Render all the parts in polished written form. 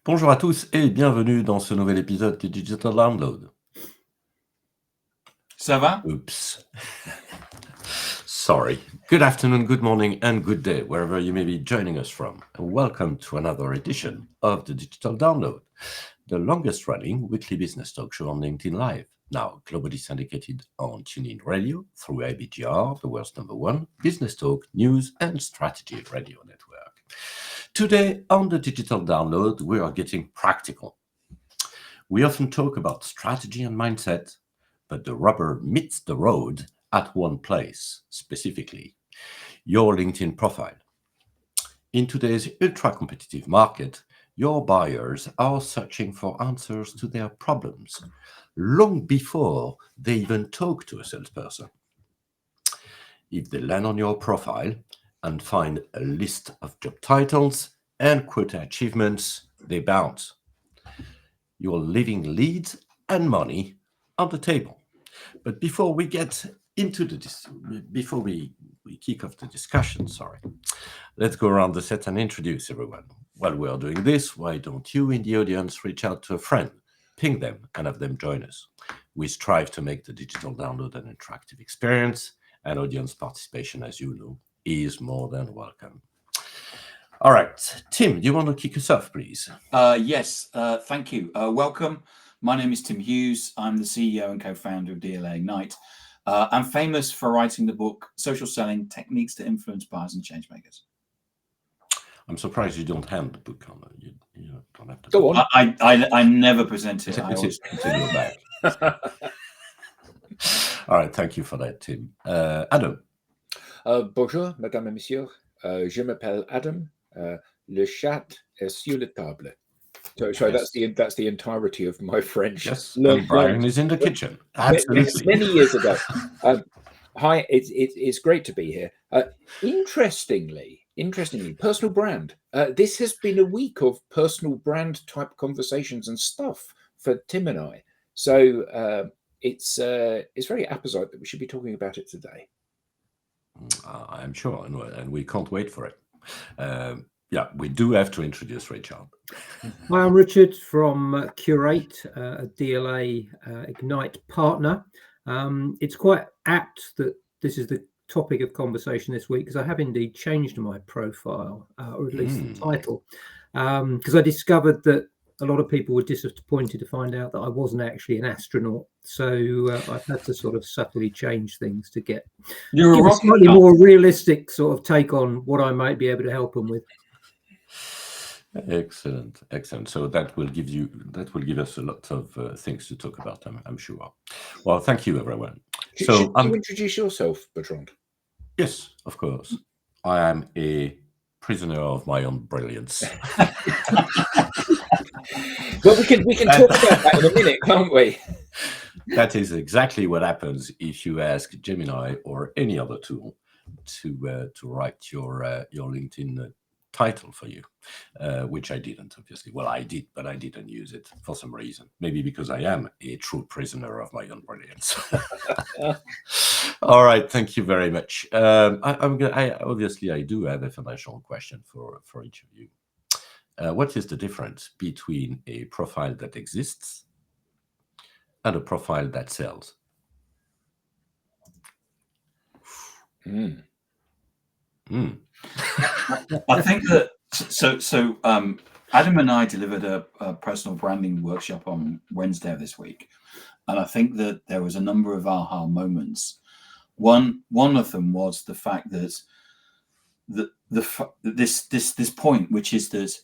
Bonjour à tous et bienvenue dans ce nouvel épisode du Digital Download. Ça va? Oops. Sorry. Good afternoon, good morning, and good day, wherever you may be joining us from. And welcome to another edition of the Digital Download, the longest running weekly business talk show on LinkedIn Live, now globally syndicated on TuneIn Radio through IBGR, the world's #1 business talk, news, and strategy radio network. Today on the Digital Download, we are getting practical. We often talk about strategy and mindset, but the rubber meets the road at one place, specifically your LinkedIn profile. In today's ultra-competitive market, your buyers are searching for answers to their problems long before they even talk to a salesperson. If they land on your profile and find a list of job titles and quota achievements, they bounce. You're leaving leads and money on the table. But before we get into before we kick off the discussion, let's go around the set and introduce everyone. While we are doing this, why don't you in the audience reach out to a friend, ping them, and have them join us? We strive to make the Digital Download an interactive experience, and audience participation, as you know, is more than welcome. All right, Tim, do you want to kick us off, please? Yes, thank you. Welcome. My name is Tim Hughes. I'm the CEO and co-founder of DLA Ignite. I'm famous for writing the book Social Selling: Techniques to Influence Buyers and Changemakers. I'm surprised you don't hand the book on. You don't have to go on. I never present it. It's in your bag. All right, thank you for that, Tim. Adam. Bonjour, madame et messieurs. Je m'appelle Adam. Le chat est sur la table. So yes. that's the entirety of my French. Yes, and Brian is in the kitchen. Absolutely. Many years ago. Hi, it's great to be here. Interestingly, personal brand. This has been a week of personal brand type conversations and stuff for Tim and I. So it's very apposite that we should be talking about it today. I'm sure, and we can't wait for it. Yeah, we do have to introduce Richard. Hi, I'm Richard from Curate, a DLA Ignite partner. It's quite apt that this is the topic of conversation this week because I have indeed changed my profile, or at least the title, because I discovered that a lot of people were disappointed to find out that I wasn't actually an astronaut. So I've had to sort of subtly change things to get a slightly more realistic sort of take on what I might be able to help them with. Excellent. So that will give us a lot of things to talk about, I'm sure. Well, thank you, everyone. Should you introduce yourself, Bertrand? Yes, of course. I am a prisoner of my own brilliance. Well, we can talk about that in a minute, can't we? That is exactly what happens if you ask Gemini or any other tool to write your LinkedIn title for you, which I didn't, obviously. Well, I did, but I didn't use it for some reason. Maybe because I am a true prisoner of my own brilliance. All right, thank you very much. Obviously, I do have a financial question for each of you. What is the difference between a profile that exists and a profile that sells? I think that so Adam and I delivered a personal branding workshop on Wednesday of this week, and I think that there was a number of aha moments. One of them was the fact that this point, which is that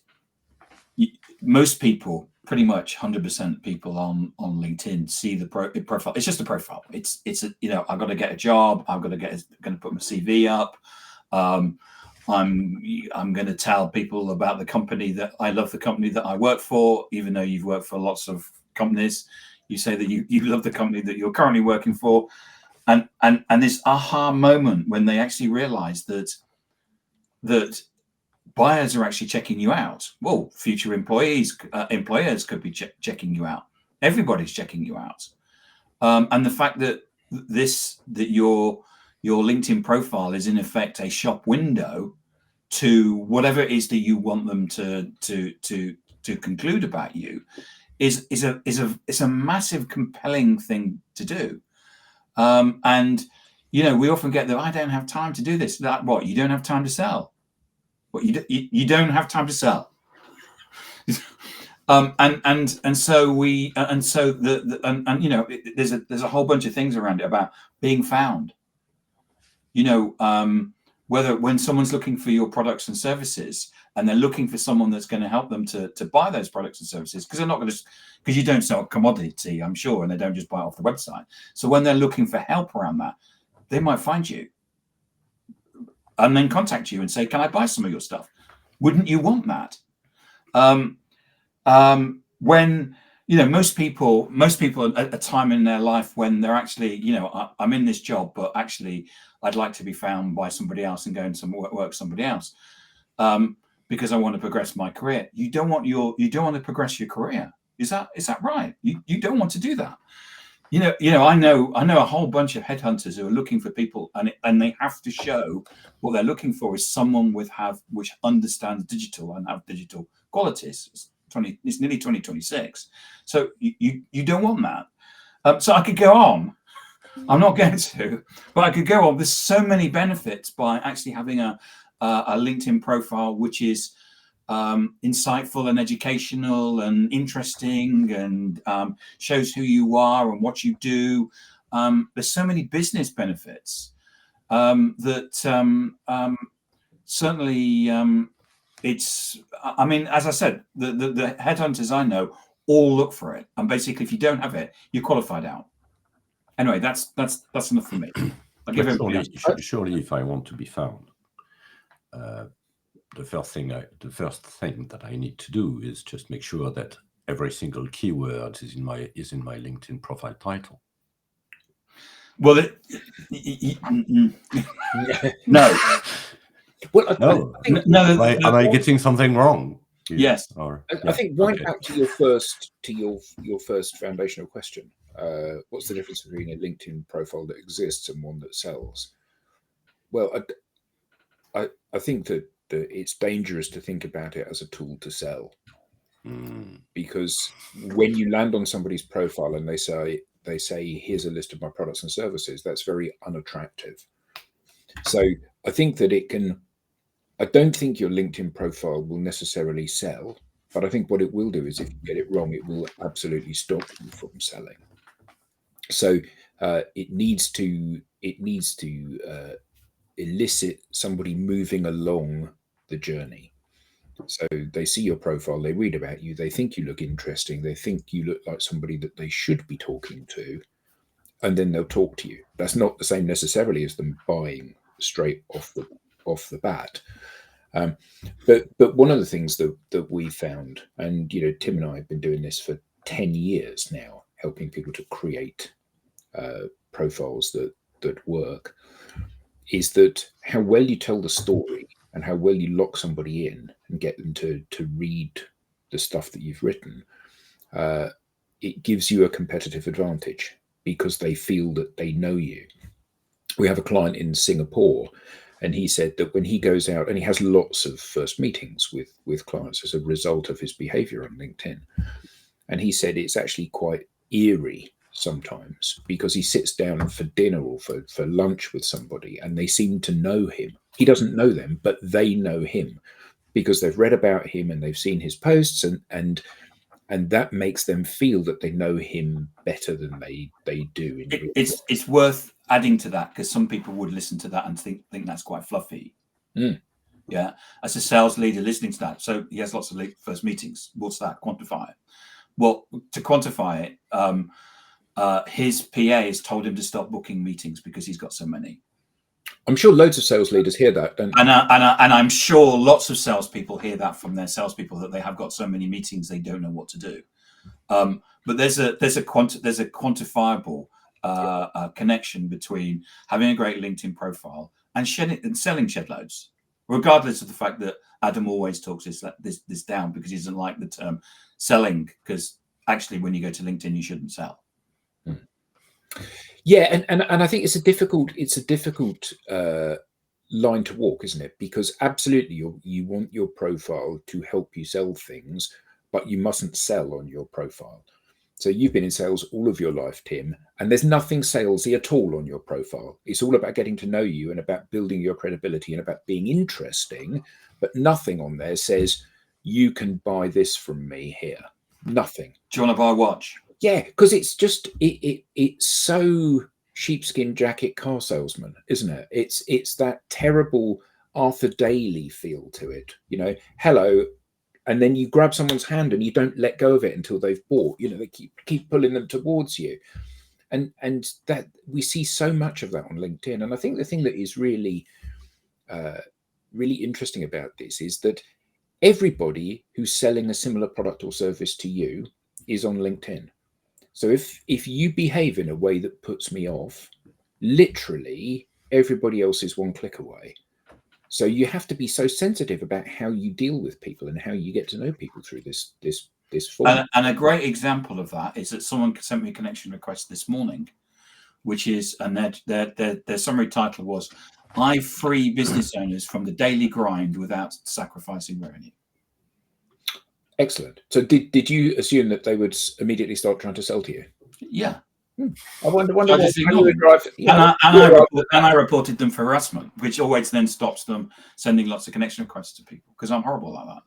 most people, pretty much 100% of people on LinkedIn see the profile. It's just a profile. It's I've got to get a job. I'm going to put my CV up. I'm going to tell people about the company that I love, the company that I work for, even though you've worked for lots of companies. You say that you love the company that you're currently working for, and this aha moment when they actually realize that buyers are actually checking you out. Well, future employers could be checking you out. Everybody's checking you out, and the fact that your LinkedIn profile is in effect a shop window to whatever it is that you want them to to conclude about you is a massive compelling thing to do. And we often get that I don't have time to do this. That what you don't have time to sell? What you don't have time to sell? And so we there's a whole bunch of things around it about being found. Whether when someone's looking for your products and services and they're looking for someone that's going to help them to buy those products and services, because they're not going to, because you don't sell commodity, I'm sure, and they don't just buy it off the website. So when they're looking for help around that, they might find you and then contact you and say, can I buy some of your stuff? Wouldn't you want that? When most people at a time in their life when they're actually, I'm in this job, but actually I'd like to be found by somebody else and go and work somebody else, because I want to progress my career. You don't want to progress your career. Is that right? You don't want to do that. I know a whole bunch of headhunters who are looking for people, and they have to show what they're looking for is someone which understands digital and have digital qualities. It's nearly 2026, so you don't want that. So I could go on. I'm not going to, but I could go on. There's so many benefits by actually having a LinkedIn profile which is insightful and educational and interesting and shows who you are and what you do. There's so many business benefits that certainly it's. I mean, as I said, the headhunters I know all look for it, and basically, if you don't have it, you're qualified out. Anyway, that's enough for me. I'll give surely, if I want to be found, the first thing that I need to do is just make sure that every single keyword is in my LinkedIn profile title. Well, no. Well, No. Am I getting something wrong? Yes. I think right back to your first foundational question. What's the difference between a LinkedIn profile that exists and one that sells? Well, I think that it's dangerous to think about it as a tool to sell, because when you land on somebody's profile and they say here's a list of my products and services, that's very unattractive. So I think that I don't think your LinkedIn profile will necessarily sell, but I think what it will do is if you get it wrong, it will absolutely stop you from selling. So it needs to elicit somebody moving along the journey. So they see your profile, they read about you, they think you look interesting, they think you look like somebody that they should be talking to, and then they'll talk to you. That's not the same necessarily as them buying straight off the bat. But one of the things that we found, and Tim and I have been doing this for 10 years now, helping people to create profiles that work, is that how well you tell the story and how well you lock somebody in and get them to read the stuff that you've written, it gives you a competitive advantage because they feel that they know you. We have a client in Singapore, and he said that when he goes out, and he has lots of first meetings with clients as a result of his behavior on LinkedIn, and he said it's actually quite eerie sometimes because he sits down for dinner or for lunch with somebody and they seem to know him. He doesn't know them, but they know him because they've read about him and they've seen his posts, and that makes them feel that they know him better than they do. It's worth adding to that because some people would listen to that and think that's quite fluffy. Yeah, as a sales leader listening to that, so he has lots of first meetings. What's that? Quantify it. Well, to quantify it, his PA has told him to stop booking meetings because he's got so many. I'm sure loads of sales leaders hear that, don't they? And I'm sure lots of salespeople hear that from their salespeople that they have got so many meetings they don't know what to do. But there's a quantifiable connection between having a great LinkedIn profile and selling shed loads, regardless of the fact that Adam always talks this down because he doesn't like the term selling, because actually when you go to LinkedIn you shouldn't sell. Yeah, and I think it's a difficult line to walk, isn't it? Because absolutely you want your profile to help you sell things, but you mustn't sell on your profile. So you've been in sales all of your life, Tim, and there's nothing salesy at all on your profile. It's all about getting to know you and about building your credibility and about being interesting, but nothing on there says you can buy this from me here. Nothing. Do you want to buy a watch? Yeah, because it's just it's so sheepskin jacket car salesman, isn't it? It's that terrible Arthur Daly feel to it. You know, hello. And then you grab someone's hand and you don't let go of it until they've bought. You know, they keep pulling them towards you, and that we see so much of that on LinkedIn. And I think the thing that is really, really interesting about this is that everybody who's selling a similar product or service to you is on LinkedIn. So if you behave in a way that puts me off, literally everybody else is one click away. So you have to be so sensitive about how you deal with people and how you get to know people through this form. And a great example of that is that someone sent me a connection request this morning, which is, and their summary title was, "I free business owners from the daily grind without sacrificing revenue." Excellent. So did you assume that they would immediately start trying to sell to you? Yeah. I wonder So I just ignored them. And I reported them for harassment, which always then stops them sending lots of connection requests to people, because I'm horrible like that.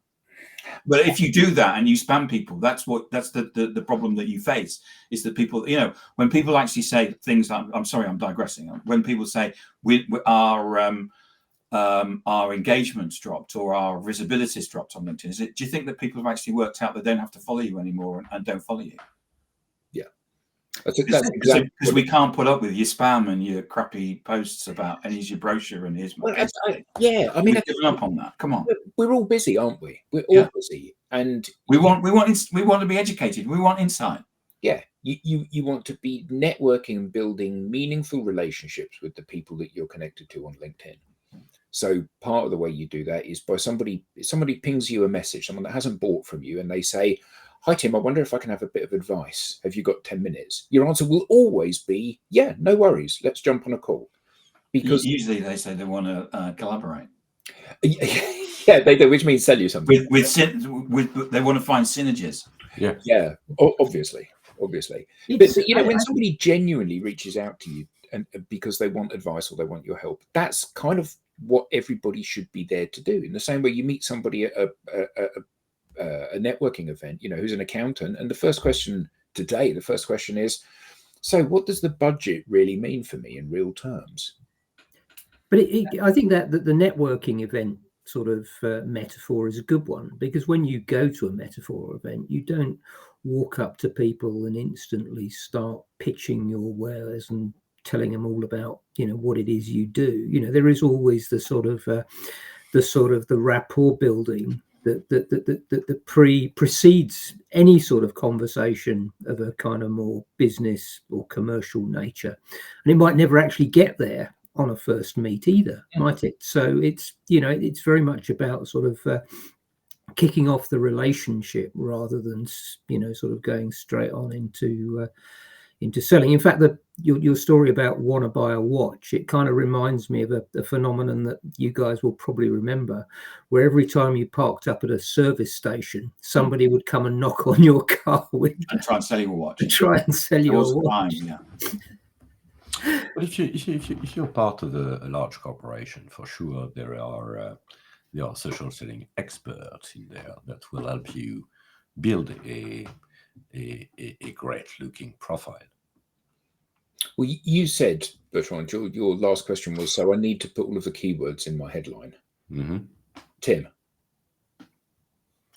But if you do that and you spam people, that's the problem that you face, is that people, you know, when people actually say things like, I'm sorry, I'm digressing. When people say our engagements dropped or our visibility's dropped on LinkedIn, do you think that people have actually worked out that they don't have to follow you anymore and don't follow you? That's exactly because we can't put up with your spam and your crappy posts about, and here's your brochure and here's my yeah. I mean, we've given up on that. Come on, we're all busy, aren't we? We're all busy, and we want to be educated. We want insight. Yeah, you want to be networking and building meaningful relationships with the people that you're connected to on LinkedIn. So part of the way you do that is by somebody pings you a message, someone that hasn't bought from you, and they say, "Hi Tim, I wonder if I can have a bit of advice. Have you got 10 minutes?" Your answer will always be, "Yeah, no worries. Let's jump on a call." Because usually they say they want to collaborate. Yeah, they do, which means sell you something. They want to find synergies. Yeah, obviously. But you know, when somebody genuinely reaches out to you and because they want advice or they want your help, that's kind of what everybody should be there to do. In the same way you meet somebody at a networking event, you know, who's an accountant, and the first question is, so what does the budget really mean for me in real terms? But I think that the networking event sort of metaphor is a good one, because when you go to a metaphor event, you don't walk up to people and instantly start pitching your wares and telling them all about, you know, what it is you do. You know, there is always the sort of the rapport building that precedes any sort of conversation of a kind of more business or commercial nature, and it might never actually get there on a first meet either, might it? So it's, you know, it's very much about sort of kicking off the relationship rather than, you know, sort of going straight on into selling. In fact, your story about want to buy a watch, it kind of reminds me of a phenomenon that you guys will probably remember, where every time you parked up at a service station, somebody would come and knock on your car window and try and sell you a watch. Yeah. But if you're part of a large corporation, for sure there are social selling experts in there that will help you build a great looking profile. Well, you said, Bertrand, your last question was, so I need to put all of the keywords in my headline. Mm-hmm. Tim,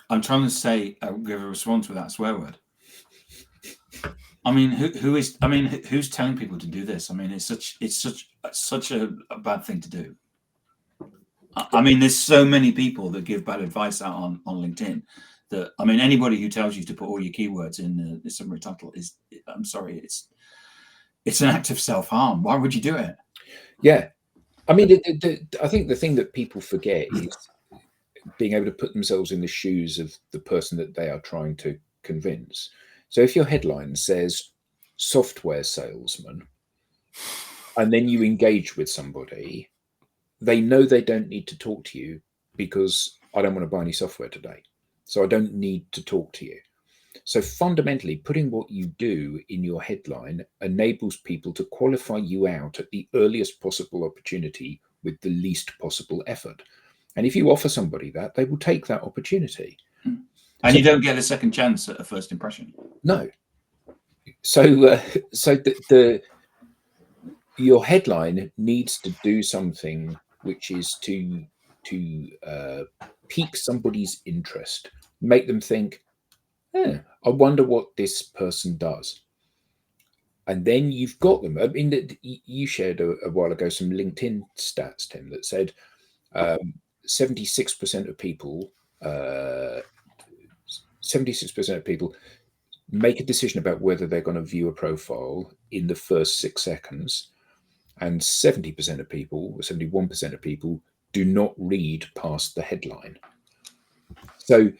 I'm trying to say, give a response with that swear word. I mean, who's telling people to do this? I mean, it's such a bad thing to do. I mean, there's so many people that give bad advice out on LinkedIn that, I mean, anybody who tells you to put all your keywords in the summary title is, I'm sorry, it's an act of self-harm. Why would you do it? Yeah. I mean, I think the thing that people forget is being able to put themselves in the shoes of the person that they are trying to convince. So if your headline says software salesman, and then you engage with somebody, they know they don't need to talk to you because I don't want to buy any software today. so I don't need to talk to you. So fundamentally, putting what you do in your headline enables people to qualify you out at the earliest possible opportunity with the least possible effort. And if you offer somebody that, they will take that opportunity. And you don't get a second chance at a first impression. No. So, your headline needs to do something which is to pique somebody's interest, make them think, I wonder what this person does. And then you've got them. I mean, you shared a while ago some LinkedIn stats, Tim, that said 76% of people, 76% of people make a decision about whether they're going to view a profile in the first 6 seconds, and 70% of people, or 71% of people, do not read past the headline. So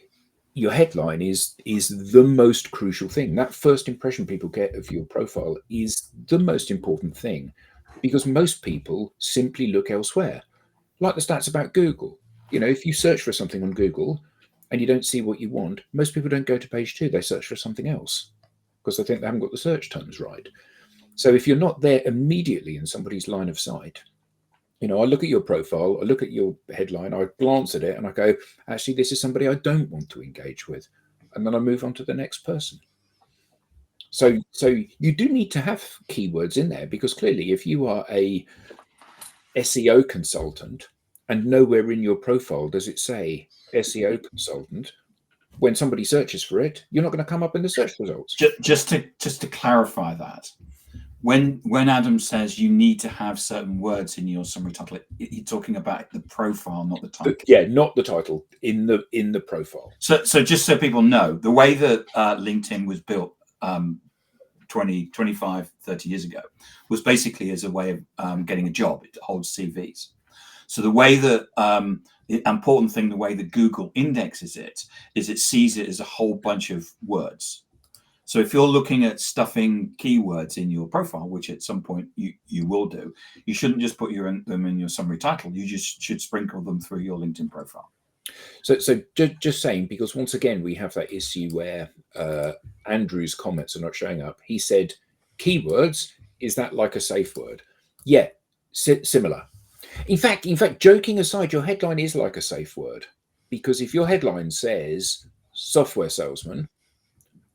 your headline is the most crucial thing. That first impression people get of your profile is the most important thing, because most people simply look elsewhere. Like the stats about Google. You know, if you search for something on Google and you don't see what you want, most people don't go to page 2. They search for something else because they think they haven't got the search terms right. So if you're not there immediately in somebody's line of sight, you know, I look at your profile, I look at your headline, I glance at it and I go, actually, this is somebody I don't want to engage with. And then I move on to the next person. So you do need to have keywords in there, because clearly if you are a SEO consultant and nowhere in your profile does it say SEO consultant, when somebody searches for it, you're not going to come up in the search results. Just to clarify that, when Adam says you need to have certain words in your summary title, you're talking about the profile, not the title. Yeah, not the title, in the profile. So just so people know, the way that LinkedIn was built 20, 25, 30 years ago was basically as a way of getting a job. It holds CVs. So the way that the important thing, the way that Google indexes it, is it sees it as a whole bunch of words. So if you're looking at stuffing keywords in your profile, which at some point you will do, you shouldn't just put them in your summary title. You just should sprinkle them through your LinkedIn profile. So just saying, because once again, we have that issue where Andrew's comments are not showing up. He said, keywords, is that like a safe word? Yeah, similar. In fact, joking aside, your headline is like a safe word, because if your headline says software salesman,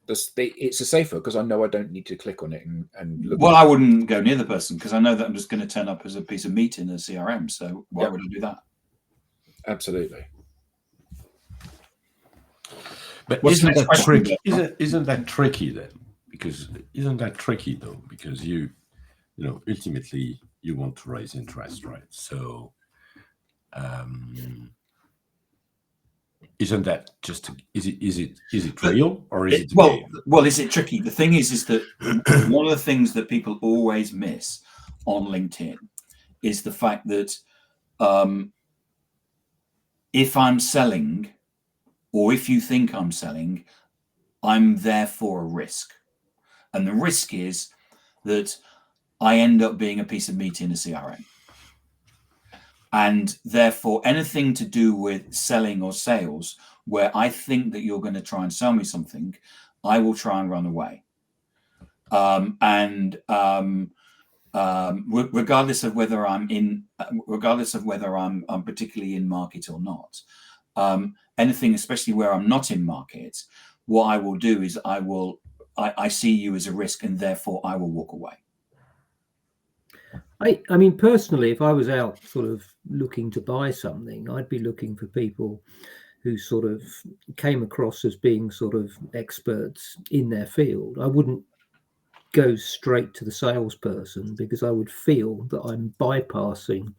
it's a safe word, because I know I don't need to click on it and look. Well, I wouldn't go near the person, because I know that I'm just going to turn up as a piece of meat in a CRM. So why would I do that? Absolutely. But What's the isn't next that question? tricky? Isn't that tricky then? Because isn't that tricky though? Because you know, ultimately you want to raise interest, right? So isn't that just is it real, or is it a game? Well, is it tricky? The thing is that one of the things that people always miss on LinkedIn is the fact that if I'm selling, or if you think I'm selling, I'm therefore a risk. And the risk is that I end up being a piece of meat in a CRM. And therefore, anything to do with selling or sales, where I think that you're going to try and sell me something, I will try and run away. Regardless of whether I'm particularly in market or not, anything, especially where I'm not in market, what I will do is I see you as a risk, and therefore I will walk away. I mean, personally, if I was out sort of looking to buy something, I'd be looking for people who sort of came across as being sort of experts in their field. I wouldn't go straight to the salesperson, because I would feel that I'm bypassing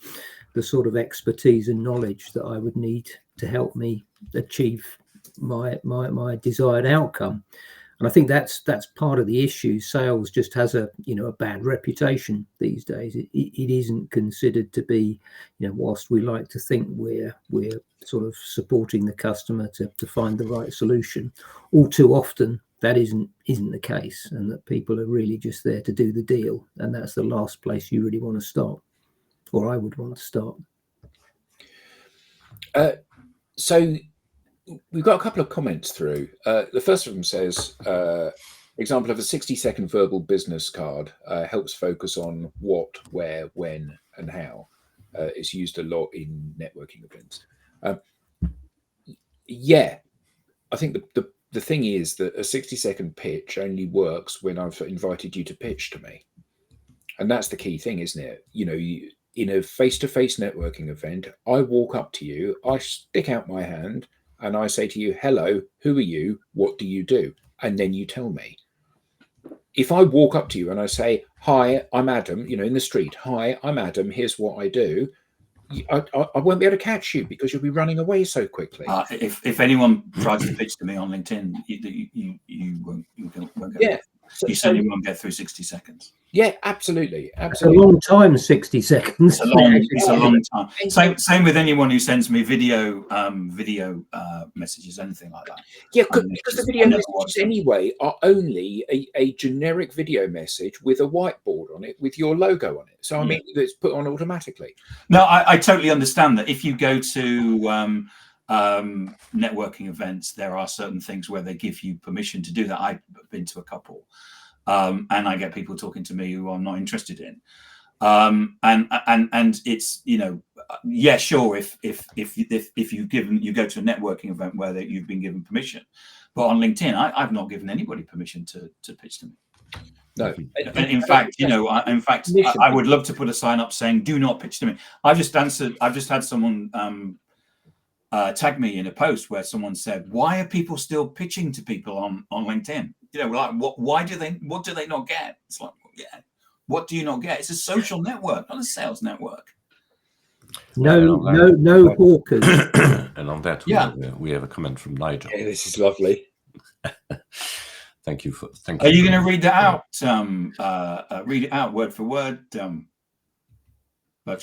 the sort of expertise and knowledge that I would need to help me achieve my desired outcome. And I think that's part of the issue. Sales just has a bad reputation these days. It isn't considered to be, whilst we like to think we're sort of supporting the customer to find the right solution, all too often that isn't the case, and that people are really just there to do the deal, and that's the last place you really want to start, or I would want to start. So we've got a couple of comments through. The first of them says, example of a 60-second verbal business card helps focus on what, where, when, and how. It's used a lot in networking events. Yeah, I think the thing is that a 60-second pitch only works when I've invited you to pitch to me. And that's the key thing, isn't it? In a face-to-face networking event, I walk up to you, I stick out my hand, and I say to you, hello, who are you? What do you do? And then you tell me. If I walk up to you and I say, hi, I'm Adam, in the street, hi, I'm Adam, here's what I do, I won't be able to catch you because you'll be running away so quickly. If anyone tries to pitch to me on LinkedIn, you won't get. Yeah. You certainly won't get through 60 seconds. Yeah, absolutely. It's a long time, 60 seconds. It's a long time. Same with anyone who sends me video messages, anything like that. Yeah, because the video messages anyway are only a generic video message with a whiteboard on it with your logo on it. So I mean, it's put on automatically. No, I totally understand that. If you go to networking events, there are certain things where they give you permission to do that. I've been to a couple. And I get people talking to me who I'm not interested in, and it's yeah, sure. If you go to a networking event where you've been given permission, but on LinkedIn, I've not given anybody permission to pitch to me. No, in fact, I would love to put a sign up saying "Do not pitch to me." I've just had someone tag me in a post where someone said, "Why are people still pitching to people on LinkedIn?" What do they not get? It's like, yeah, what do you not get? It's a social network, not a sales network. No hawkers. And on that, we have a comment from Nigel. Yeah, this is lovely. Thank you. Are you going to read that out? Read it out word for word.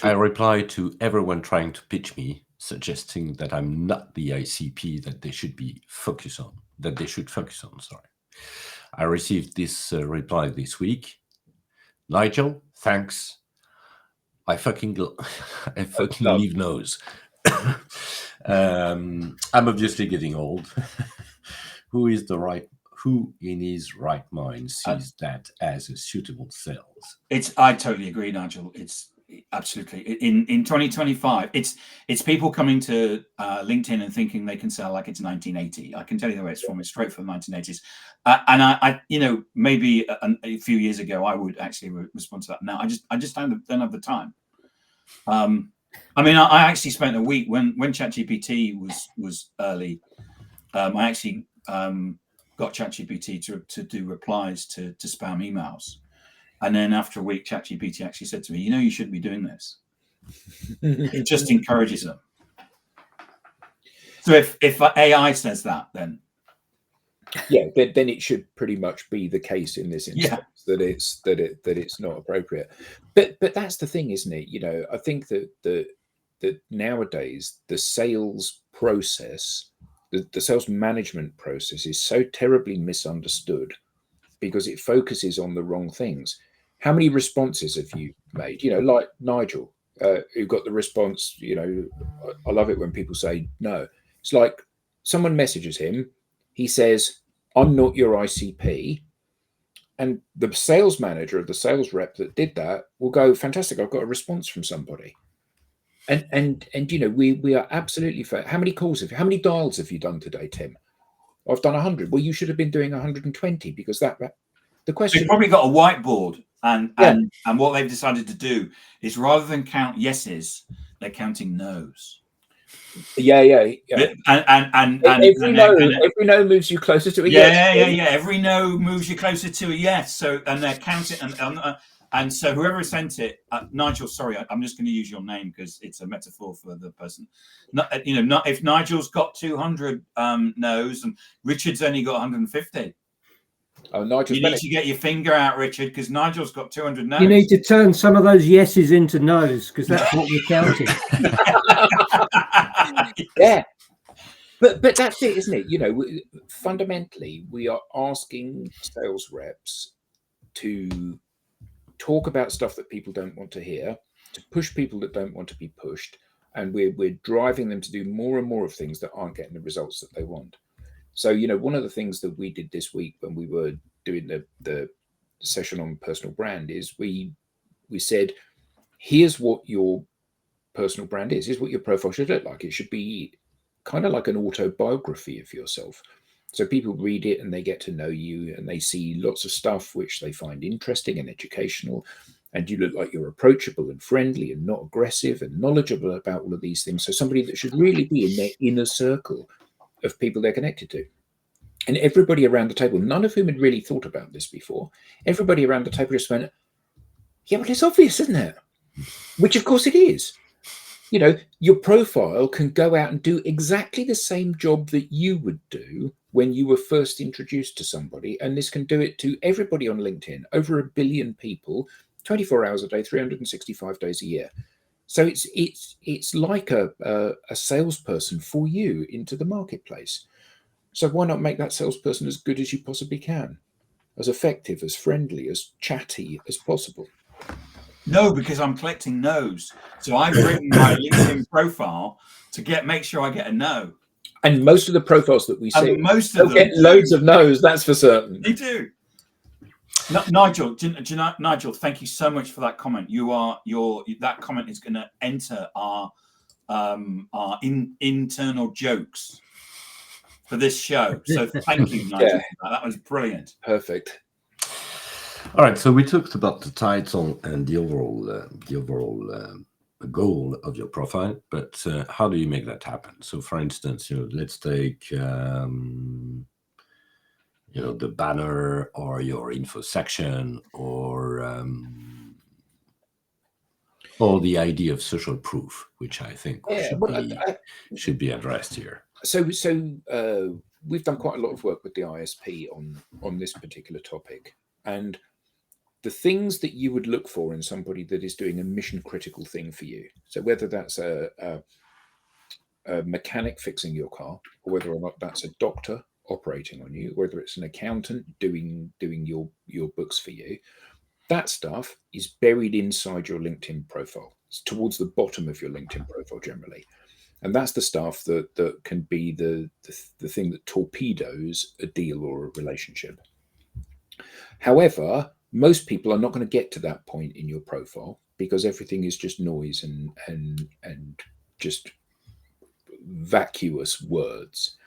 I reply to everyone trying to pitch me, suggesting that I'm not the ICP that they should focus on. Sorry. I received this reply this week. Nigel, thanks. I fucking leave nose. I'm obviously getting old. Who in his right mind sees that as a suitable sales? I totally agree, Nigel. It's absolutely in 2025. It's people coming to LinkedIn and thinking they can sell like it's 1980. I can tell you where it's from. It's straight from the 1980s. And I maybe a few years ago I would actually respond to that. Now I just don't have the time. I mean, I actually spent a week when ChatGPT was early. I actually got ChatGPT to do replies to spam emails. And then after a week, ChatGPT actually said to me, you shouldn't be doing this. It just encourages them. So if AI says that, then then it should pretty much be the case in this instance that it's not appropriate. But that's the thing, isn't it? I think that nowadays the sales process, the sales management process is so terribly misunderstood because it focuses on the wrong things. How many responses have you made? Like Nigel, who got the response, I love it when people say no. It's like someone messages him, he says, I'm not your ICP. And the sales manager of the sales rep that did that will go, fantastic, I've got a response from somebody. And we are absolutely fair. How many dials have you done today, Tim? I've done 100. Well, you should have been doing 120 because the question. They've probably got a whiteboard, and what they've decided to do is rather than count yeses, they're counting nos. Yeah. And every no moves you closer to a yes. Yeah. Every no moves you closer to a yes. So and they're counting and so whoever sent it, Nigel. Sorry, I'm just going to use your name because it's a metaphor for the person. Not if Nigel's got 200 no's and Richard's only got 150. Oh, Nigel, you need to get your finger out, Richard, because Nigel's got 200 no's. You need to turn some of those yeses into no's because that's what we're counting. Yeah, but that's it, isn't it? Fundamentally, we are asking sales reps to talk about stuff that people don't want to hear, to push people that don't want to be pushed, and we're driving them to do more and more of things that aren't getting the results that they want. So, one of the things that we did this week when we were doing the session on personal brand is we said, here's what your personal brand is. Here's what your profile should look like. It should be kind of like an autobiography of yourself. So people read it and they get to know you, and they see lots of stuff which they find interesting and educational. And you look like you're approachable and friendly and not aggressive and knowledgeable about all of these things. So somebody that should really be in their inner circle of people they're connected to. And everybody around the table, none of whom had really thought about this before, everybody around the table just went, yeah, well, it's obvious, isn't it? Which, of course, it is. Your profile can go out and do exactly the same job that you would do when you were first introduced to somebody. And this can do it to everybody on LinkedIn, over 1 billion people, 24 hours a day, 365 days a year. So it's like a salesperson for you into the marketplace. So why not make that salesperson as good as you possibly can, as effective, as friendly, as chatty as possible? No, because I'm collecting no's. So I've written my LinkedIn profile to make sure I get a no. And most of the profiles that we see, most of them get loads of no's. That's for certain. They do. Nigel, Nigel, thank you so much for that comment. That comment is going to enter our internal jokes for this show. So thank you, Nigel. Yeah. That was brilliant. Perfect. All right, so we talked about the title and the overall goal of your profile, but how do you make that happen? So, for instance, let's take the banner or your info section or the idea of social proof, which I think should be addressed here. So we've done quite a lot of work with the ISP on this particular topic, and the things that you would look for in somebody that is doing a mission critical thing for you. So whether that's a mechanic fixing your car, or whether or not that's a doctor operating on you, whether it's an accountant doing your books for you, that stuff is buried inside your LinkedIn profile. It's towards the bottom of your LinkedIn profile generally. And that's the stuff that can be the thing that torpedoes a deal or a relationship. However, most people are not going to get to that point in your profile because everything is just noise and just vacuous words.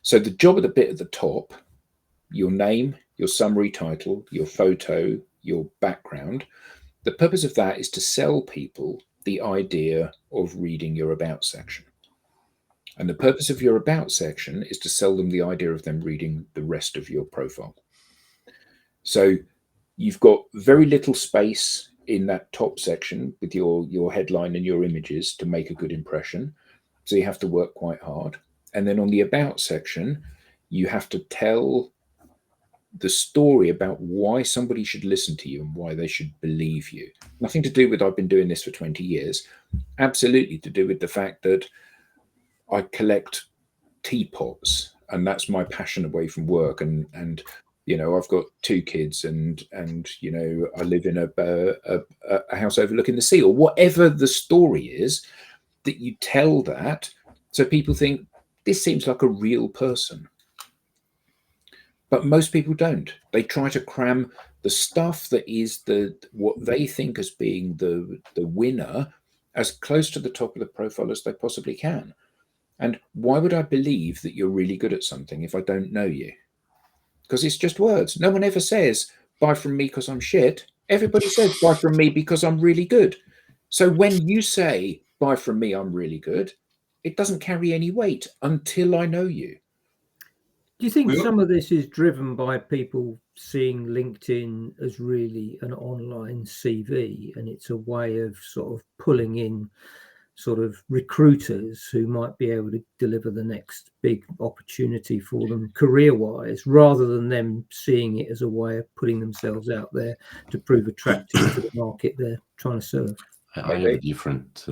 So the job of the bit at the top, your name, your summary title, your photo, your background, the purpose of that is to sell people the idea of reading your about section. And the purpose of your about section is to sell them the idea of them reading the rest of your profile. So you've got very little space in that top section with your headline and your images to make a good impression. So you have to work quite hard. And then on the about section, you have to tell the story about why somebody should listen to you and why they should believe you. Nothing to do with I've been doing this for 20 years. Absolutely to do with the fact that I collect teapots and that's my passion away from work. And I've got 2 kids and I live in a house overlooking the sea, or whatever the story is, that you tell that so people think this seems like a real person. But most people don't. They try to cram the stuff that is what they think as being the winner as close to the top of the profile as they possibly can. And why would I believe that you're really good at something if I don't know you? Because it's just words. No one ever says, buy from me because I'm shit. Everybody says, buy from me because I'm really good. So when you say, buy from me, I'm really good, it doesn't carry any weight until I know you. Do you think some of this is driven by people seeing LinkedIn as really an online CV, and it's a way of sort of pulling in sort of recruiters who might be able to deliver the next big opportunity for them career-wise, rather than them seeing it as a way of putting themselves out there to prove attractive to the market they're trying to serve? I have a different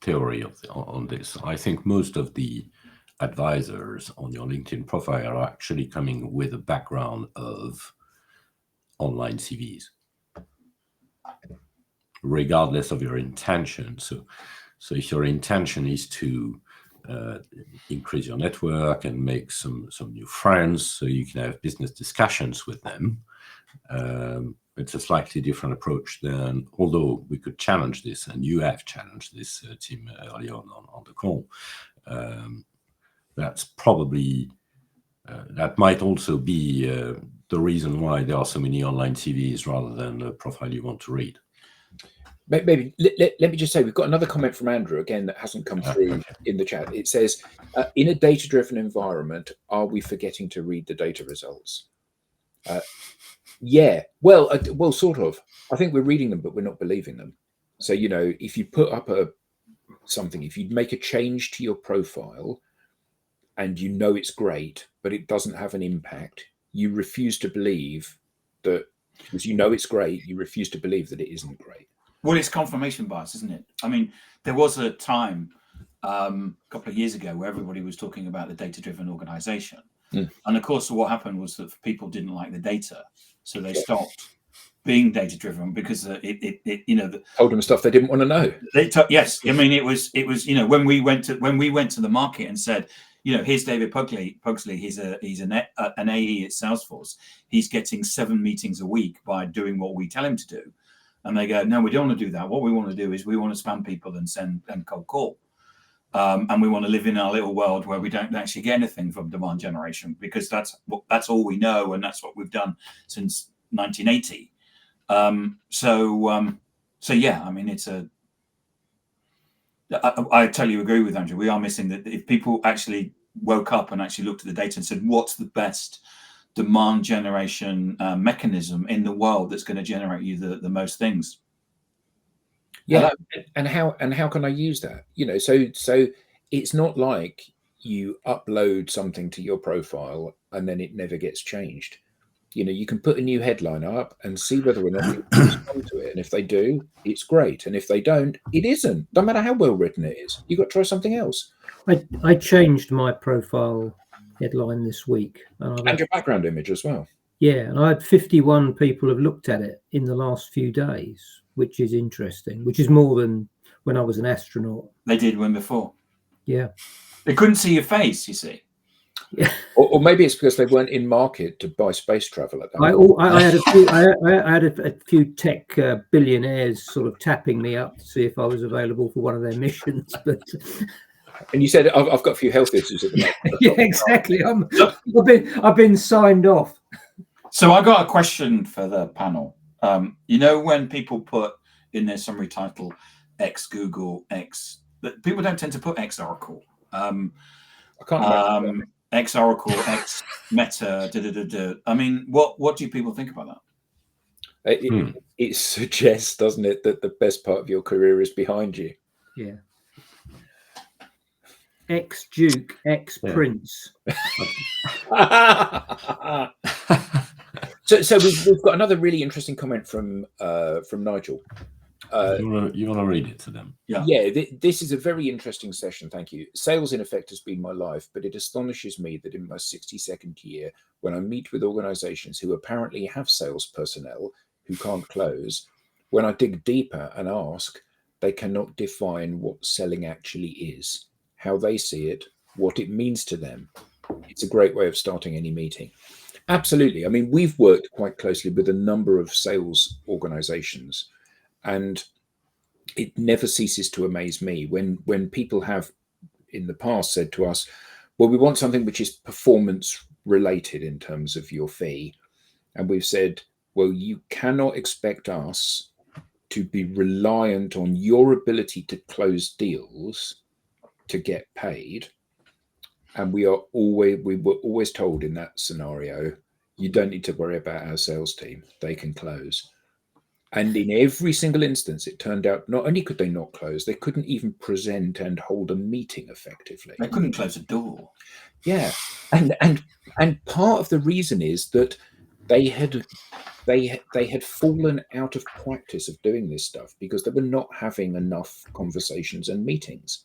theory on this. I think most of the advisors on your LinkedIn profile are actually coming with a background of online CVs, regardless of your intention. So So if your intention is to increase your network and make some new friends so you can have business discussions with them, it's a slightly different approach than, although we could challenge this, and you have challenged this, Tim, early on the call. That's probably, that might also be the reason why there are so many online TVs rather than the profile you want to read. Maybe let me just say, we've got another comment from Andrew again that hasn't come through in the chat. It says, in a data-driven environment, are we forgetting to read the data results? Yeah, well, sort of. I think we're reading them, but we're not believing them. So, you know, if you put up something, if you make a change to your profile and you know it's great, but it doesn't have an impact, you refuse to believe that, because you know it's great, you refuse to believe that it isn't great. Well, it's confirmation bias, isn't it? I mean, there was a time a couple of years ago where everybody was talking about the data-driven organization. And of course, what happened was that people didn't like the data. So they stopped being data-driven because it you know, told them stuff they didn't want to know. Yes. I mean, it was, you know, when we went to the market and said, you know, here's David Pugsley. He's an AE at Salesforce. He's getting 7 meetings a week by doing what we tell him to do. And they go, no, we don't want to do that. What we want to do is we want to spam people and send and cold call. And we want to live in our little world where we don't actually get anything from demand generation, because that's all we know, and that's what we've done since 1980. So yeah, I mean, it's I totally agree with Andrew. We are missing that. If people actually woke up and actually looked at the data and said, what's the best demand generation mechanism in the world that's going to generate you the most things? Yeah, and how can I use that? You know, so it's not like you upload something to your profile and then it never gets changed. You know, you can put a new headline up and see whether or not people respond to it. And if they do, it's great. And if they don't, it isn't. No matter how well written it is, you've got to try something else. I changed my profile headline this week. And your background image as well. Yeah, and I had 51 people have looked at it in the last few days, which is interesting, which is more than when I was an astronaut. They did when before. Yeah. They couldn't see your face, you see. Yeah. Or maybe it's because they weren't in market to buy space travel at that I had a few tech billionaires sort of tapping me up to see if I was available for one of their missions. But and you said I've got a few health issues at the moment. Yeah, exactly. I've been signed off. So I got a question for the panel. You know, when people put in their summary title X Google, X, people don't tend to put X Oracle. I can't imagine. X Oracle, X Meta. I mean, what do people think about that? It suggests, doesn't it, that the best part of your career is behind you? Yeah. X Duke, X Prince. So we've got another really interesting comment from Nigel. You want to read it to them? Yeah. This is a very interesting session. Thank you. Sales, in effect, has been my life, but it astonishes me that in my 62nd year, when I meet with organizations who apparently have sales personnel who can't close, when I dig deeper and ask, they cannot define what selling actually is, how they see it, what it means to them. It's a great way of starting any meeting. Absolutely. I mean, we've worked quite closely with a number of sales organizations, and it never ceases to amaze me when people have in the past said to us, well, we want something which is performance related in terms of your fee. And we've said, well, you cannot expect us to be reliant on your ability to close deals to get paid. And we were always told in that scenario, you don't need to worry about our sales team. They can close. And in every single instance, it turned out not only could they not close, they couldn't even present and hold a meeting effectively. They couldn't close a door. Yeah, and part of the reason is that they had fallen out of practice of doing this stuff because they were not having enough conversations and meetings.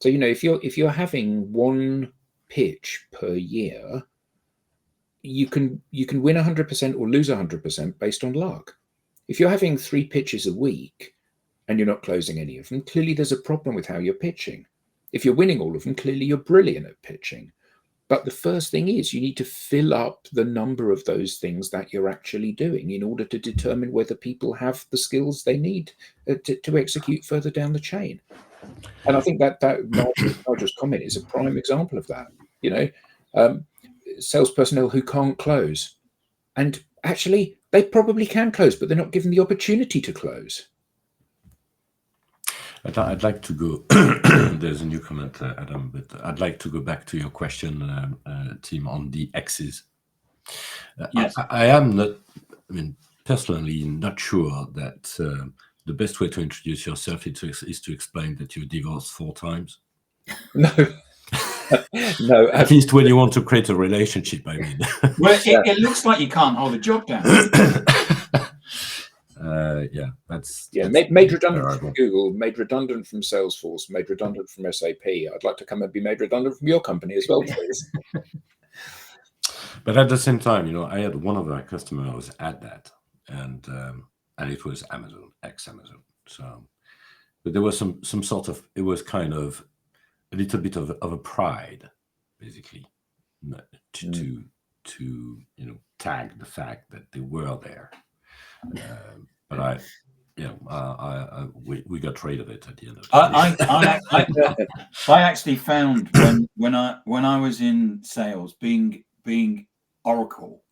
So, you know, if you're having one pitch per year, you can win 100% or lose 100% based on luck. If you're having 3 pitches a week, and you're not closing any of them, clearly there's a problem with how you're pitching. If you're winning all of them, clearly you're brilliant at pitching. But the first thing is you need to fill up the number of those things that you're actually doing in order to determine whether people have the skills they need to execute further down the chain. And I think that Nigel's comment is a prime example of that. Sales personnel who can't close, and actually they probably can close, but they're not given the opportunity to close. I'd like to go. There's a new comment, Adam, but I'd like to go back to your question, Tim, on the X's. Yes. I am not. I mean, personally, not sure that the best way to introduce yourself is to explain that you're divorced 4 times. No. No. At least when you want to create a relationship, I mean. Well, it looks like you can't hold a job down. That's made redundant from Google, made redundant from Salesforce, made redundant from SAP. I'd like to come and be made redundant from your company as well, please. But at the same time, I had one of our customers at that, and it was Amazon, ex-Amazon. So, but there was some sort of, it was kind of a little bit of a pride, basically, to tag the fact that they were there. But we got rid of it at the end of the day. I actually found when I was in sales, being Oracle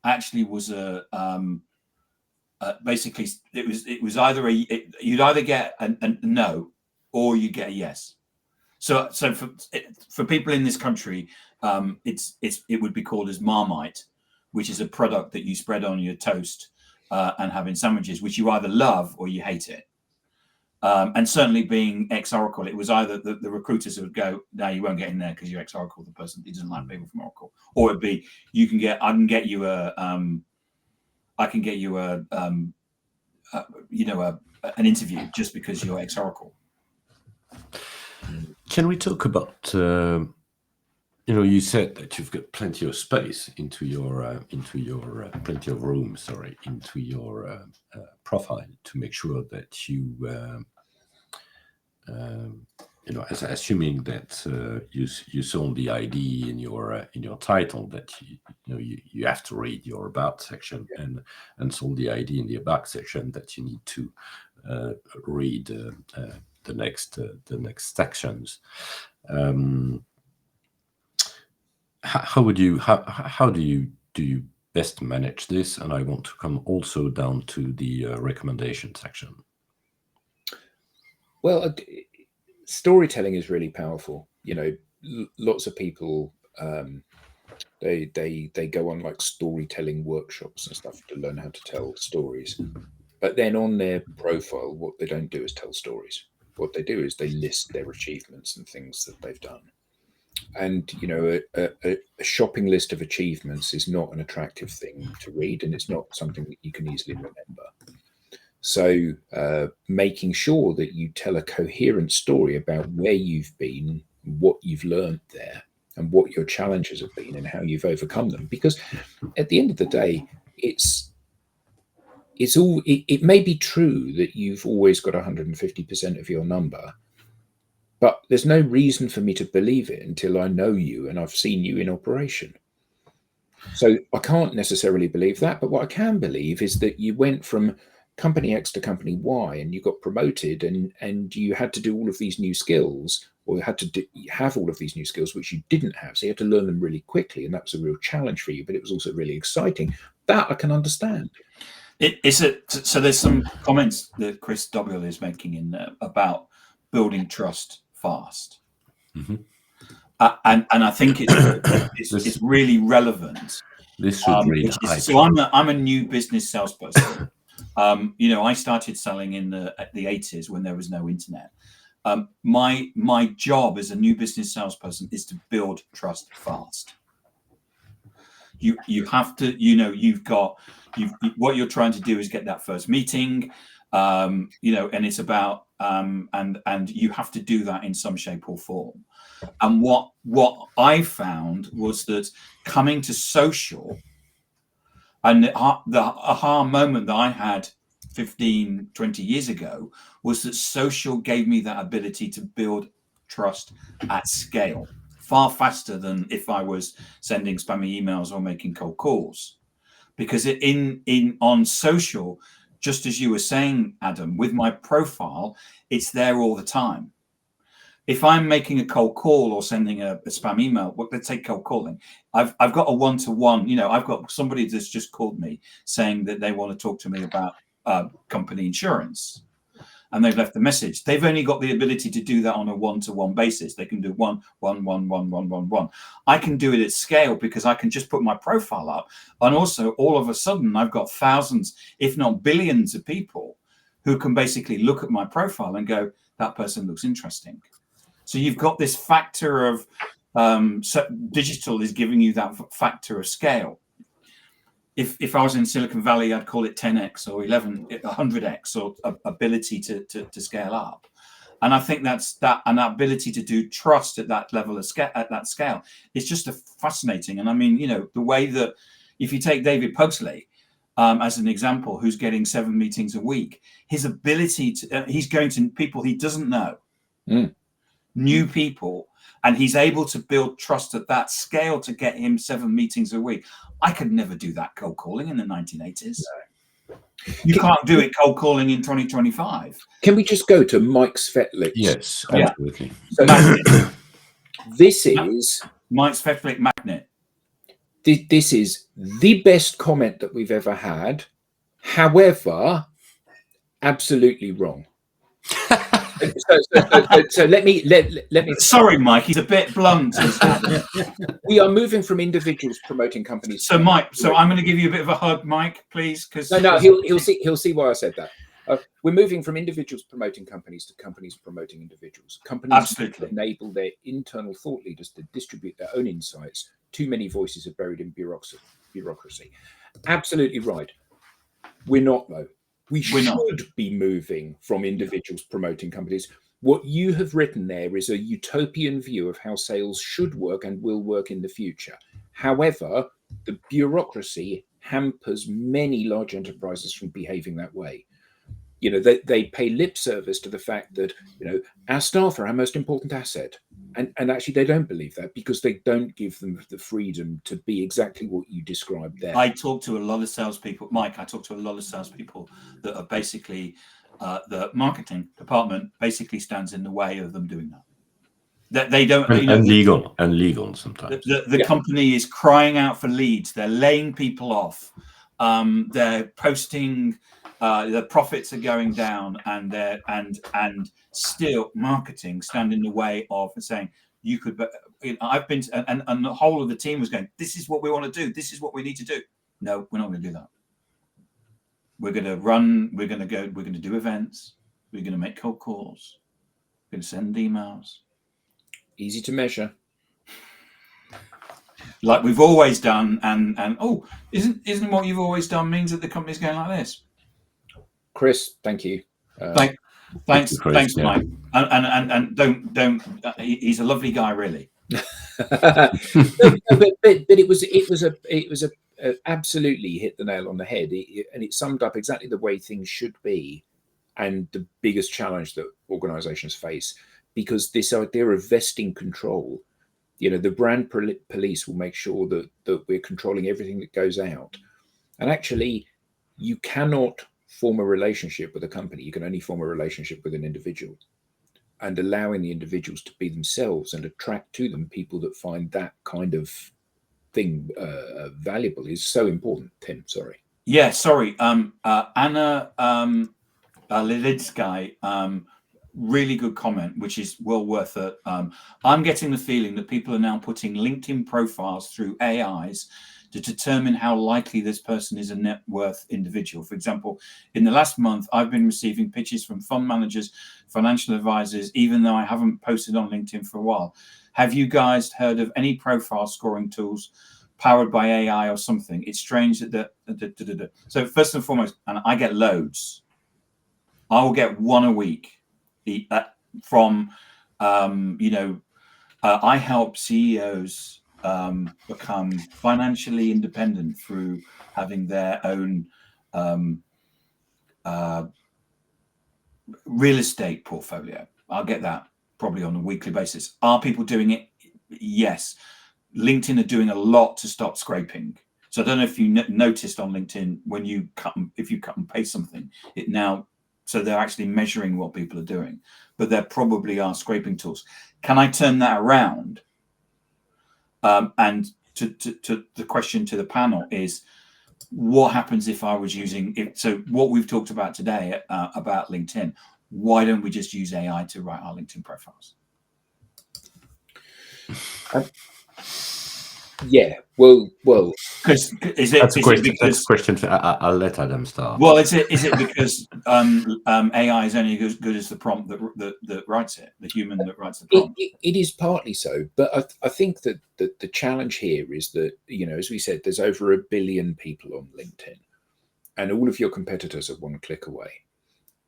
actually was basically it was either you'd either get a no or you get a yes. So for people in this country, it would be called as Marmite, which is a product that you spread on your toast and have in sandwiches, which you either love or you hate it. And certainly being ex-Oracle, it was either the recruiters would go, no, you won't get in there because you're ex-Oracle, the person who doesn't like people from Oracle, or it'd be I can get you an interview just because you're ex-Oracle. Can we talk about you said that you've got plenty of space into your plenty of room, into your profile to make sure that you assuming that you sold the ID in your title, that you have to read your about section, and sold the ID in the about section, that you need to read the next sections. How do you best manage this? And I want to come also down to the recommendation section. Well, storytelling is really powerful. Lots of people they go on like storytelling workshops and stuff to learn how to tell stories. But then on their profile, what they don't do is tell stories. What they do is they list their achievements and things that they've done. And a shopping list of achievements is not an attractive thing to read, and it's not something that you can easily remember. So making sure that you tell a coherent story about where you've been, what you've learned there, and what your challenges have been and how you've overcome them. Because at the end of the day, it may be true that you've always got 150% of your number, but there's no reason for me to believe it until I know you and I've seen you in operation. So I can't necessarily believe that, but what I can believe is that you went from company X to company Y and you got promoted, and you had to do all of these new skills, or you had to have all of these new skills which you didn't have. So you had to learn them really quickly, and that was a real challenge for you, but it was also really exciting. That I can understand. So there's some comments that Chris W is making in there about building trust fast. Mm-hmm. And I think it's really relevant. This should read so I'm a new business salesperson. I started selling in the 80s when there was no internet. My job as a new business salesperson is to build trust fast. You have to, what you're trying to do is get that first meeting, and it's about and you have to do that in some shape or form. And what I found was that coming to social, and the aha moment that I had 15, 20 years ago was that social gave me that ability to build trust at scale far faster than if I was sending spammy emails or making cold calls. Because on social, just as you were saying, Adam, with my profile, it's there all the time. If I'm making a cold call or sending a spam email, let's take cold calling. I've got a one-to-one. I've got somebody that's just called me saying that they want to talk to me about company insurance, and they've left the message. They've only got the ability to do that on a one-to-one basis. They can do one. I can do it at scale because I can just put my profile up, and also all of a sudden I've got thousands, if not billions, of people who can basically look at my profile and go, that person looks interesting. So you've got this factor of digital is giving you that factor of scale. If I was in Silicon Valley, I'd call it 10x or 100x or ability to scale up. And I think that's that, and that ability to do trust at that level of scale, at that scale, is just fascinating. And I mean, the way that if you take David Pugsley as an example, who's getting 7 meetings a week, his ability to he's going to people he doesn't know. New people, and he's able to build trust at that scale to get him 7 meetings a week. I could never do that cold calling in the 1980s. No. You can't do it cold calling in 2025. Can we just go to Mike Svetlik? Yes, absolutely. So this is Mike Svetlik Magnet. This is the best comment that we've ever had. However, absolutely wrong. So let me. Sorry, Mike. He's a bit blunt. We are moving from individuals promoting companies. So, Mike. So I'm going to give you a bit of a hug, Mike, please, because no, he'll see why I said that. We're moving from individuals promoting companies to companies promoting individuals. Companies absolutely enable their internal thought leaders to distribute their own insights. Too many voices are buried in bureaucracy. Absolutely right. We're not, though. We should be moving from individuals promoting companies. What you have written there is a utopian view of how sales should work and will work in the future. However, the bureaucracy hampers many large enterprises from behaving that way. They pay lip service to the fact that, our staff are our most important asset. And actually, they don't believe that because they don't give them the freedom to be exactly what you described there. I talk to a lot of salespeople, Mike. I talk to a lot of salespeople that are basically the marketing department basically stands in the way of them doing that. That they don't. And legal sometimes. The company is crying out for leads. They're laying people off. They're posting. The profits are going down, and still marketing stand in the way of saying you could. I've been and the whole of the team was going, this is what we want to do. This is what we need to do. No, we're not going to do that. We're going to run. We're going to go. We're going to do events. We're going to make cold calls. We're going to send emails. Easy to measure. Like we've always done, and isn't what you've always done means that the company's going like this. Chris, thank you. Thanks, Mike. And don't. He's a lovely guy, really. but it was absolutely hit the nail on the head, and it summed up exactly the way things should be, and the biggest challenge that organisations face, because this idea of vesting control. The brand police will make sure that we're controlling everything that goes out, and actually, you cannot form a relationship with a company. You can only form a relationship with an individual, and allowing the individuals to be themselves and attract to them people that find that kind of thing valuable is so important. Tim, sorry. Yeah, sorry. Anna Lilitsky, really good comment, which is well worth it. I'm getting the feeling that people are now putting LinkedIn profiles through AIs to determine how likely this person is a net worth individual. For example, in the last month, I've been receiving pitches from fund managers, financial advisors, even though I haven't posted on LinkedIn for a while. Have you guys heard of any profile scoring tools powered by AI or something? It's strange that So first and foremost, and I get loads. I will get one a week from, I help CEOs become financially independent through having their own real estate portfolio. I'll get that probably on a weekly basis. Are people doing it? Yes. LinkedIn are doing a lot to stop scraping. So I don't know if you noticed on LinkedIn when you if you cut and paste something, it now, so they're actually measuring what people are doing, but there probably are scraping tools. Can I turn that around? And to the question to the panel is, what happens if I was using it? So what we've talked about today about LinkedIn, why don't we just use AI to write our LinkedIn profiles? Yeah, well, Because That's a question. That's a question. I'll let Adam start. Well, is it because AI is only as good as the prompt that writes it, the human that writes the prompt? It is partly so, but I think that the challenge here is that, as we said, there's over 1 billion people on LinkedIn, and all of your competitors are one click away,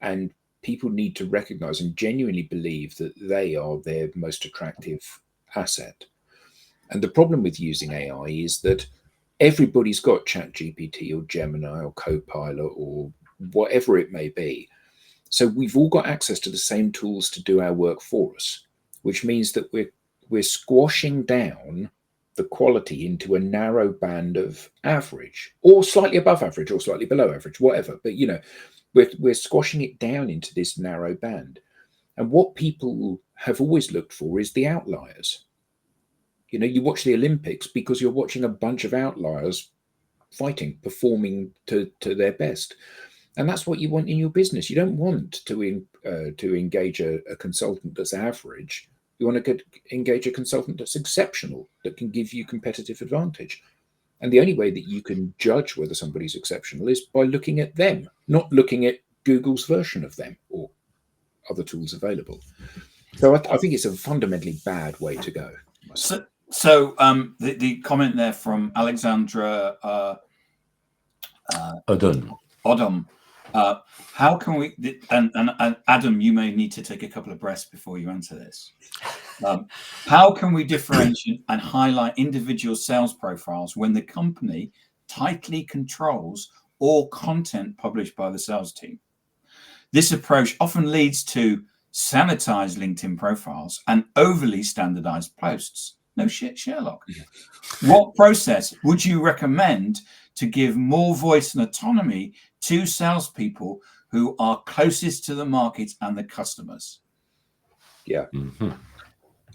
and people need to recognize and genuinely believe that they are their most attractive asset. And the problem with using AI is that everybody's got ChatGPT or Gemini or Copilot or whatever it may be. So we've all got access to the same tools to do our work for us, which means that we're squashing down the quality into a narrow band of average, or slightly above average, or slightly below average, whatever. But we're squashing it down into this narrow band. And what people have always looked for is the outliers. You watch the Olympics because you're watching a bunch of outliers fighting, performing to their best. And that's what you want in your business. You don't want to engage a consultant that's average. You want to engage a consultant that's exceptional, that can give you competitive advantage. And the only way that you can judge whether somebody's exceptional is by looking at them, not looking at Google's version of them or other tools available. So I think it's a fundamentally bad way to go. So the comment there from Alexandra Odom. How can we, and Adam, you may need to take a couple of breaths before you answer this. How can we differentiate and highlight individual sales profiles when the company tightly controls all content published by the sales team? This approach often leads to sanitized LinkedIn profiles and overly standardized posts. No shit, Sherlock. What process would you recommend to give more voice and autonomy to salespeople who are closest to the market and the customers? Yeah. Mm-hmm.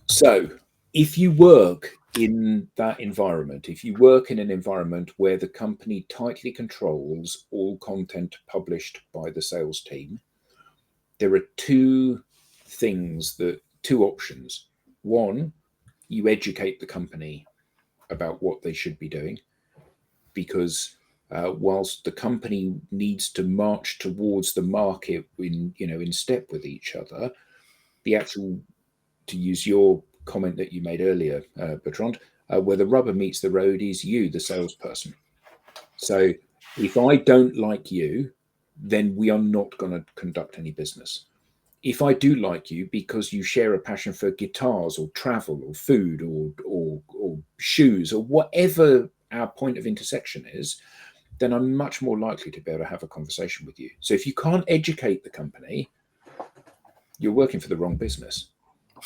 So if you work in that environment, if you work in an environment where the company tightly controls all content published by the sales team, there are two options. One, you educate the company about what they should be doing, because whilst the company needs to march towards the market in step with each other, the actual, to use your comment that you made earlier, Bertrand, where the rubber meets the road is you, the salesperson. So if I don't like you, then we are not going to conduct any business. If I do like you because you share a passion for guitars or travel or food or shoes or whatever our point of intersection is, then I'm much more likely to be able to have a conversation with you. So if you can't educate the company, you're working for the wrong business.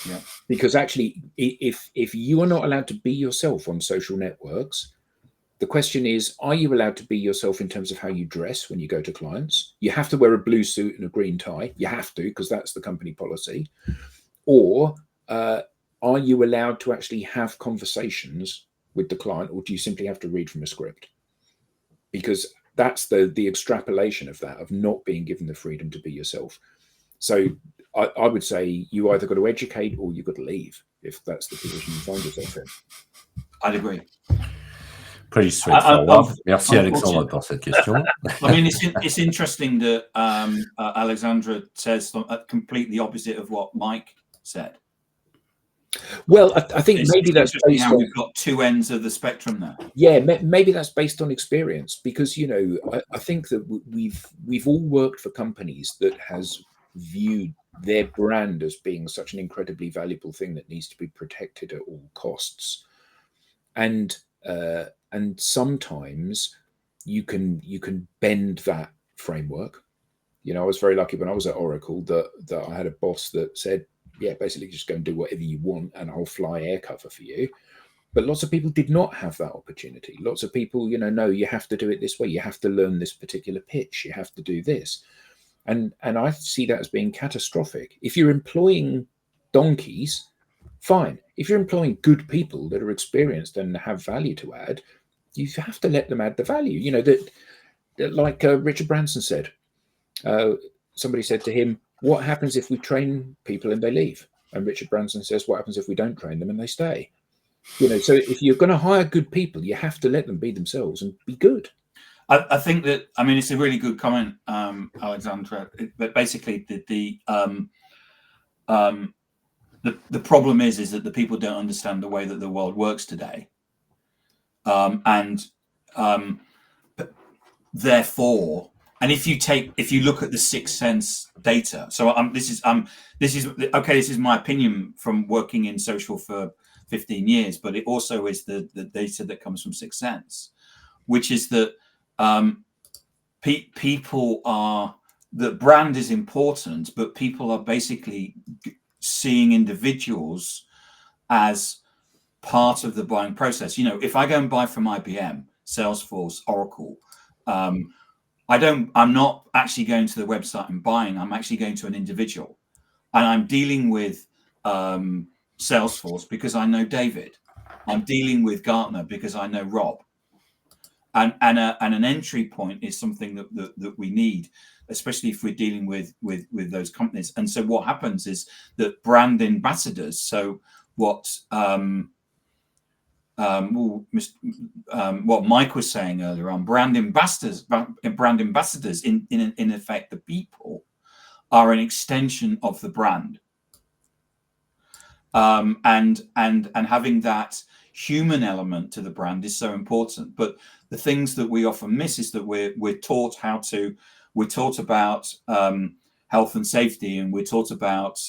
Yeah. Because actually, if you are not allowed to be yourself on social networks, the question is, are you allowed to be yourself in terms of how you dress when you go to clients? You have to wear a blue suit and a green tie. You have to, because that's the company policy. Or are you allowed to actually have conversations with the client, or do you simply have to read from a script? Because that's the extrapolation of that, of not being given the freedom to be yourself. So I would say you either got to educate or you've got to leave, if that's the position you find yourself in. I'd agree. Pretty straightforward. Merci Alexandre pour cette question. I mean, it's interesting that Alexandra says completely opposite of what Mike said. Well, I think maybe that's based on, we've got two ends of the spectrum there. Yeah, maybe that's based on experience, because I think that we've all worked for companies that has viewed their brand as being such an incredibly valuable thing that needs to be protected at all costs, and sometimes you can bend that framework, You know, I was very lucky when I was at Oracle that I had a boss that said, yeah, basically just go and do whatever you want and I'll fly air cover for you. But lots of people did not have that opportunity. Lots of people, you know, no, you have to do it this way. You have to learn this particular pitch. You have to do this. And I see that as being catastrophic. If you're employing donkeys, fine. If you're employing good people that are experienced and have value to add, you have to let them add the value. You know, that like Richard Branson said, somebody said to him, what happens if we train people and they leave? And Richard Branson says, what happens if we don't train them and they stay? You know, so if you're going to hire good people, you have to let them be themselves and be good. I think that, I mean, it's a really good comment, Alexandra. But basically, the problem is that the people don't understand the way that the world works today, and therefore, and if you look at the Sixth Sense data, so this is okay. This is my opinion from working in social for 15 years, but it also is the data that comes from Sixth Sense, which is that people are, the brand is important, but people are basically seeing individuals as part of the buying process. You know, if I go and buy from IBM, Salesforce, Oracle, I'm not actually going to the website and buying. I'm actually going to an individual, and I'm dealing with Salesforce because I know David. I'm dealing with Gartner because I know Rob. And an entry point is something that we need, especially if we're dealing with those companies. And so what happens is that brand ambassadors. So what what Mike was saying earlier on, brand ambassadors in effect, the people are an extension of the brand. And having that human element to the brand is so important. But the things that we often miss is that we're taught about health and safety, and we're taught about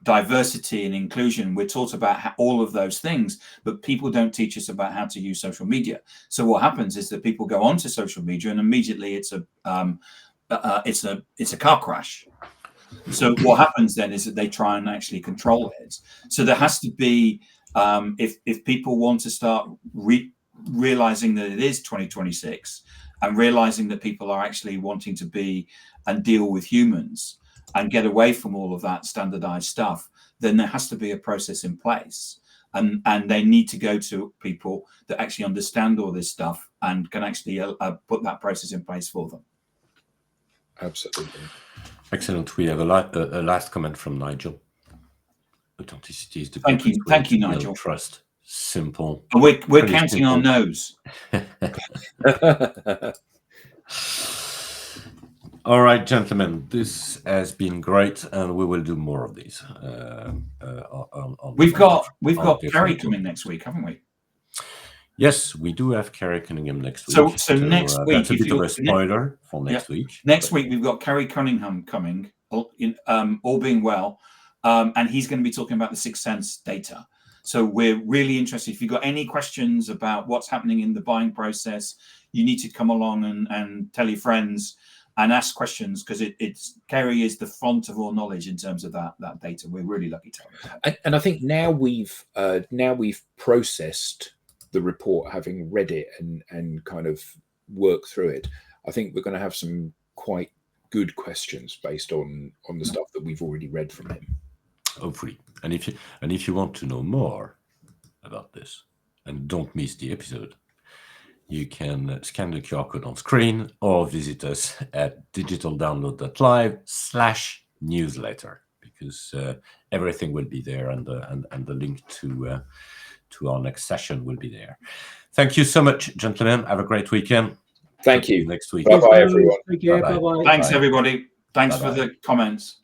diversity and inclusion. We're taught about all of those things, but people don't teach us about how to use social media. So what happens is that people go onto social media and immediately it's a car crash. So what happens then is that they try and actually control it. So there has to be, if people want to start realizing that it is 2026 and realizing that people are actually wanting to be and deal with humans and get away from all of that standardized stuff, then there has to be a process in place. And they need to go to people that actually understand all this stuff and can actually put that process in place for them. Absolutely. Excellent. We have a last comment from Nigel. Authenticity is the Thank you, Nigel. Trust. Simple. We're counting our nose. All right, gentlemen, this has been great, and we will do more of these. We've got Carrie coming next week, haven't we? Yes, we do have Carrie Cunningham next week. So next week, that's a bit of a spoiler for next week. Next week we've got Carrie Cunningham coming, all being well, and he's going to be talking about the Sixth Sense data. So we're really interested. If you've got any questions about what's happening in the buying process, you need to come along and tell your friends and ask questions, because it's Kerry is the font of all knowledge in terms of that data. We're really lucky to have it. And I think now we've processed the report, having read it and kind of worked through it. I think we're going to have some quite good questions based on the stuff that we've already read from him. Hopefully, and if you want to know more about this and don't miss the episode, you can scan the QR code on screen or visit us at digitaldownload.live/newsletter, because everything will be there, and the link to our next session will be there. Thank you so much, gentlemen. Have a great weekend. Thank you. Next week. Bye-bye, everyone. Take care. Bye-bye. Thanks, everybody. Thanks Bye-bye. for the comments.